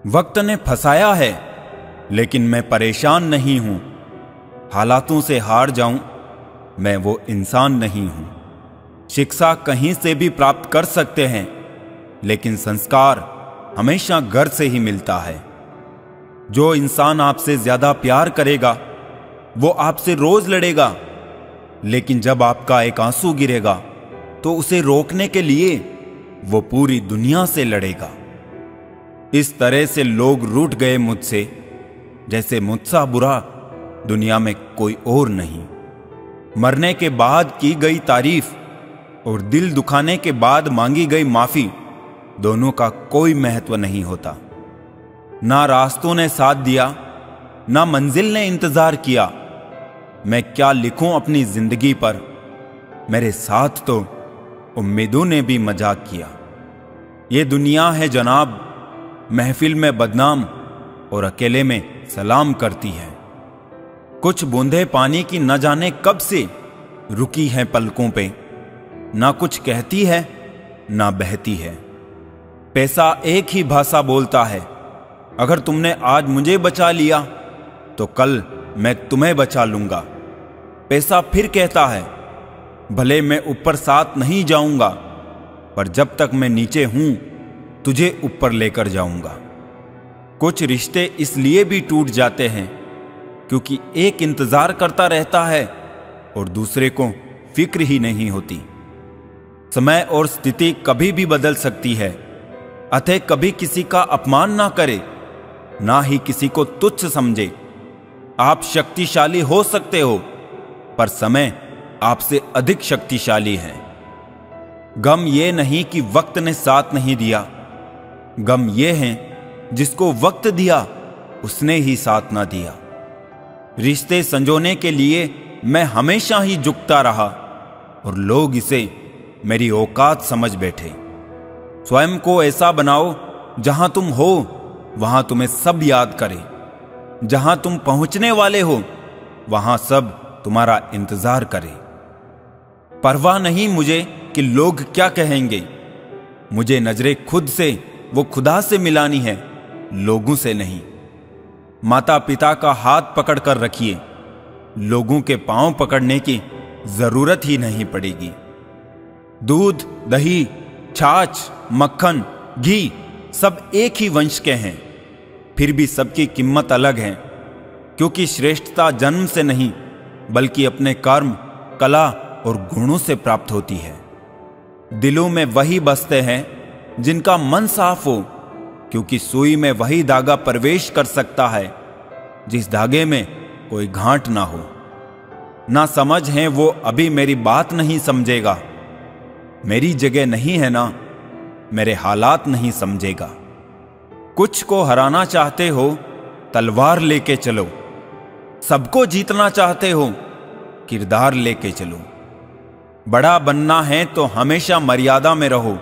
वक्त ने फंसाया है, लेकिन मैं परेशान नहीं हूं। हालातों से हार जाऊं, मैं वो इंसान नहीं हूं। शिक्षा कहीं से भी प्राप्त कर सकते हैं, लेकिन संस्कार हमेशा घर से ही मिलता है। जो इंसान आपसे ज्यादा प्यार करेगा वो आपसे रोज लड़ेगा, लेकिन जब आपका एक आंसू गिरेगा तो उसे रोकने के लिए वो पूरी दुनिया से लड़ेगा। इस तरह से लोग रूठ गए मुझसे, जैसे मुझसा बुरा दुनिया में कोई और नहीं। मरने के बाद की गई तारीफ और दिल दुखाने के बाद मांगी गई माफी, दोनों का कोई महत्व नहीं होता। ना रास्तों ने साथ दिया, ना मंजिल ने इंतजार किया। मैं क्या लिखूं अपनी जिंदगी पर, मेरे साथ तो उम्मीदों ने भी मजाक किया। ये दुनिया है जनाब, महफिल में बदनाम और अकेले में सलाम करती है। कुछ बूंदे पानी की न जाने कब से रुकी हैं पलकों पे, ना कुछ कहती है ना बहती है। पैसा एक ही भाषा बोलता है, अगर तुमने आज मुझे बचा लिया तो कल मैं तुम्हें बचा लूंगा। पैसा फिर कहता है, भले मैं ऊपर साथ नहीं जाऊंगा, पर जब तक मैं नीचे हूं तुझे ऊपर लेकर जाऊंगा। कुछ रिश्ते इसलिए भी टूट जाते हैं क्योंकि एक इंतजार करता रहता है और दूसरे को फिक्र ही नहीं होती। समय और स्थिति कभी भी बदल सकती है, अतः कभी किसी का अपमान ना करे, ना ही किसी को तुच्छ समझे। आप शक्तिशाली हो सकते हो, पर समय आपसे अधिक शक्तिशाली है। गम ये नहीं कि वक्त ने साथ नहीं दिया, गम ये है जिसको वक्त दिया उसने ही साथ ना दिया। रिश्ते संजोने के लिए मैं हमेशा ही झुकता रहा और लोग इसे मेरी औकात समझ बैठे। स्वयं को ऐसा बनाओ जहां तुम हो वहां तुम्हें सब याद करे, जहां तुम पहुंचने वाले हो वहां सब तुम्हारा इंतजार करे। परवाह नहीं मुझे कि लोग क्या कहेंगे, मुझे नजरें खुद से वो खुदा से मिलानी है, लोगों से नहीं। माता पिता का हाथ पकड़ कर रखिए, लोगों के पांव पकड़ने की जरूरत ही नहीं पड़ेगी। दूध, दही, छाछ, मक्खन, घी सब एक ही वंश के हैं, फिर भी सबकी कीमत अलग है, क्योंकि श्रेष्ठता जन्म से नहीं बल्कि अपने कर्म, कला और गुणों से प्राप्त होती है। दिलों में वही बसते हैं जिनका मन साफ हो, क्योंकि सुई में वही धागा प्रवेश कर सकता है जिस धागे में कोई गांठ ना हो। ना समझ है वो अभी मेरी बात नहीं समझेगा, मेरी जगह नहीं है ना मेरे हालात नहीं समझेगा। कुछ को हराना चाहते हो तलवार लेके चलो, सबको जीतना चाहते हो किरदार लेके चलो। बड़ा बनना है तो हमेशा मर्यादा में रहो,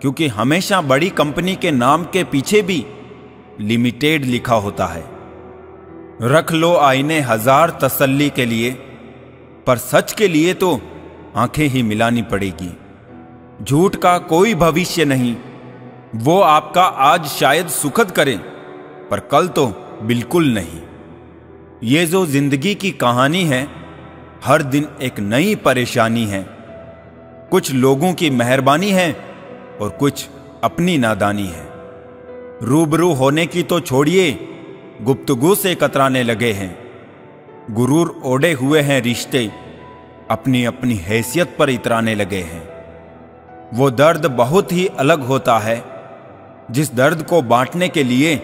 क्योंकि हमेशा बड़ी कंपनी के नाम के पीछे भी लिमिटेड लिखा होता है। रख लो आईने हजार तसल्ली के लिए, पर सच के लिए तो आंखें ही मिलानी पड़ेगी। झूठ का कोई भविष्य नहीं, वो आपका आज शायद सुखद करे पर कल तो बिल्कुल नहीं। ये जो जिंदगी की कहानी है, हर दिन एक नई परेशानी है। कुछ लोगों की मेहरबानी है और कुछ अपनी नादानी है। रूबरू होने की तो छोड़िए, गुफ्तगू से कतराने लगे हैं। गुरूर ओढ़े हुए हैं रिश्ते, अपनी अपनी हैसियत पर इतराने लगे हैं। वो दर्द बहुत ही अलग होता है जिस दर्द को बांटने के लिए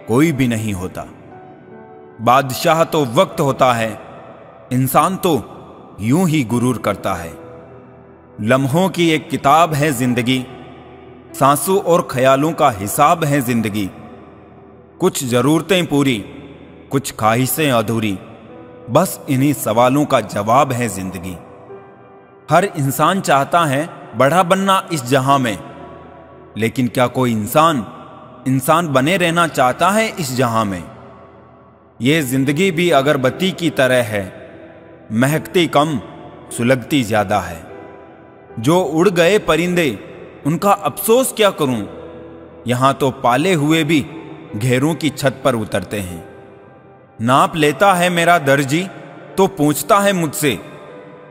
कोई भी नहीं होता। बादशाह तो वक्त होता है, इंसान तो यूं ही गुरूर करता है। लम्हों की एक किताब है जिंदगी, सांसों और ख्यालों का हिसाब है जिंदगी। कुछ जरूरतें पूरी, कुछ ख्वाहिशें अधूरी, बस इन्हीं सवालों का जवाब है जिंदगी। हर इंसान चाहता है बड़ा बनना इस जहां में, लेकिन क्या कोई इंसान बने रहना चाहता है इस जहां में? यह जिंदगी भी अगरबत्ती की तरह है, महकती कम सुलगती ज्यादा है। जो उड़ गए परिंदे उनका अफसोस क्या करूं, यहां तो पाले हुए भी घेरों की छत पर उतरते हैं। नाप लेता है मेरा दर्जी तो पूछता है मुझसे,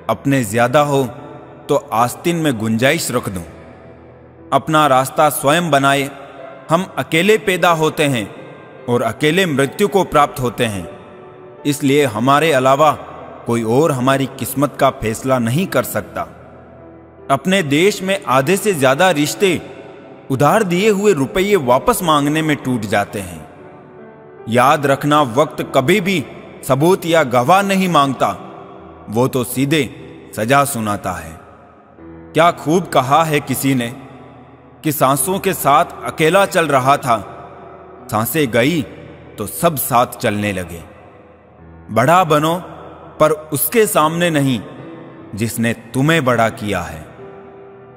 अपने ज्यादा हो तो आस्तीन में गुंजाइश रख दूं। अपना रास्ता स्वयं बनाए, हम अकेले पैदा होते हैं और अकेले मृत्यु को प्राप्त होते हैं। इसलिए हमारे अलावा कोई और हमारी किस्मत का फैसला नहीं कर सकता। अपने देश में आधे से ज्यादा रिश्ते उधार दिए हुए रुपये वापस मांगने में टूट जाते हैं। याद रखना, वक्त कभी भी सबूत या गवाह नहीं मांगता, वो तो सीधे सजा सुनाता है। क्या खूब कहा है किसी ने कि सांसों के साथ अकेला चल रहा था, सांसें गई तो सब साथ चलने लगे। बड़ा बनो पर उसके सामने नहीं जिसने तुम्हें बड़ा किया है।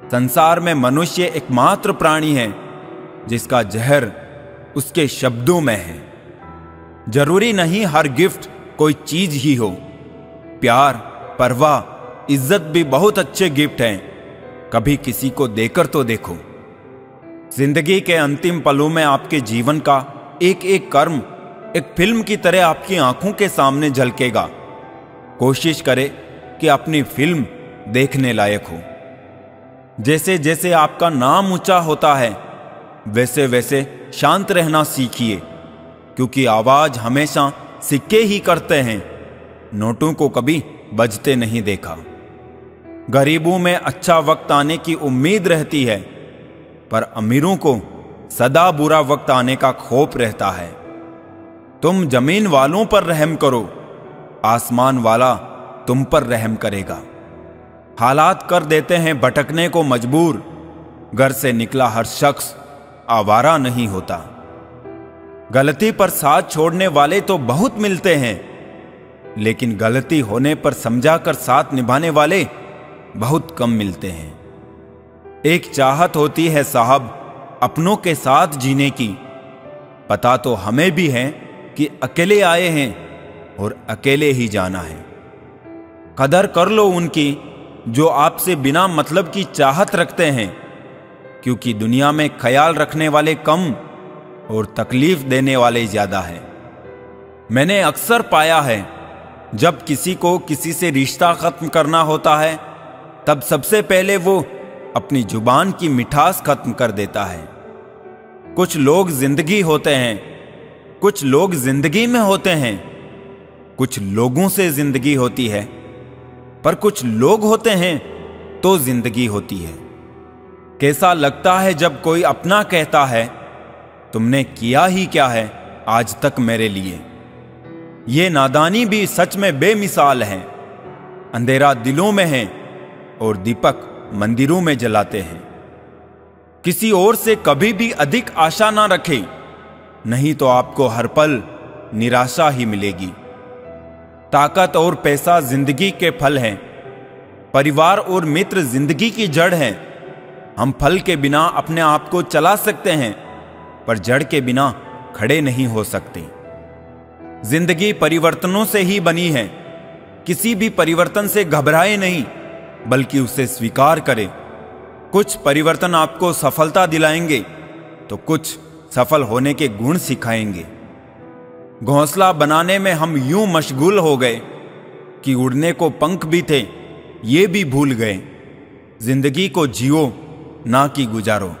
संसार में मनुष्य एकमात्र प्राणी है जिसका जहर उसके शब्दों में है। जरूरी नहीं हर गिफ्ट कोई चीज ही हो। प्यार, परवाह, इज्जत भी बहुत अच्छे गिफ्ट हैं। कभी किसी को देकर तो देखो। जिंदगी के अंतिम पलों में आपके जीवन का एक एक कर्म एक फिल्म की तरह आपकी आंखों के सामने झलकेगा। कोशिश करें कि अपनी फिल्म देखने लायक हो। जैसे जैसे आपका नाम ऊंचा होता है वैसे वैसे शांत रहना सीखिए, क्योंकि आवाज हमेशा सिक्के ही करते हैं, नोटों को कभी बजते नहीं देखा। गरीबों में अच्छा वक्त आने की उम्मीद रहती है, पर अमीरों को सदा बुरा वक्त आने का खौफ रहता है। तुम जमीन वालों पर रहम करो, आसमान वाला तुम पर रहम करेगा। हालात कर देते हैं भटकने को मजबूर, घर से निकला हर शख्स आवारा नहीं होता। गलती पर साथ छोड़ने वाले तो बहुत मिलते हैं, लेकिन गलती होने पर समझाकर साथ निभाने वाले बहुत कम मिलते हैं। एक चाहत होती है साहब अपनों के साथ जीने की, पता तो हमें भी है कि अकेले आए हैं और अकेले ही जाना है। कदर कर लो उनकी जो आपसे बिना मतलब की चाहत रखते हैं, क्योंकि दुनिया में ख्याल रखने वाले कम और तकलीफ देने वाले ज्यादा हैं। मैंने अक्सर पाया है जब किसी को किसी से रिश्ता खत्म करना होता है तब सबसे पहले वो अपनी जुबान की मिठास खत्म कर देता है। कुछ लोग जिंदगी होते हैं, कुछ लोग जिंदगी में होते हैं, कुछ लोगों से जिंदगी होती है, पर कुछ लोग होते हैं तो जिंदगी होती है। कैसा लगता है जब कोई अपना कहता है, तुमने किया ही क्या है आज तक मेरे लिए। ये नादानी भी सच में बेमिसाल है। अंधेरा दिलों में है और दीपक मंदिरों में जलाते हैं। किसी और से कभी भी अधिक आशा ना रखें, नहीं तो आपको हर पल निराशा ही मिलेगी। ताकत और पैसा जिंदगी के फल हैं, परिवार और मित्र जिंदगी की जड़ हैं। हम फल के बिना अपने आप को चला सकते हैं, पर जड़ के बिना खड़े नहीं हो सकते। जिंदगी परिवर्तनों से ही बनी है। किसी भी परिवर्तन से घबराए नहीं, बल्कि उसे स्वीकार करें। कुछ परिवर्तन आपको सफलता दिलाएंगे तो कुछ सफल होने के गुण सिखाएंगे। घोंसला बनाने में हम यूं मशगूल हो गए कि उड़ने को पंख भी थे ये भी भूल गए। जिंदगी को जियो ना कि गुजारो।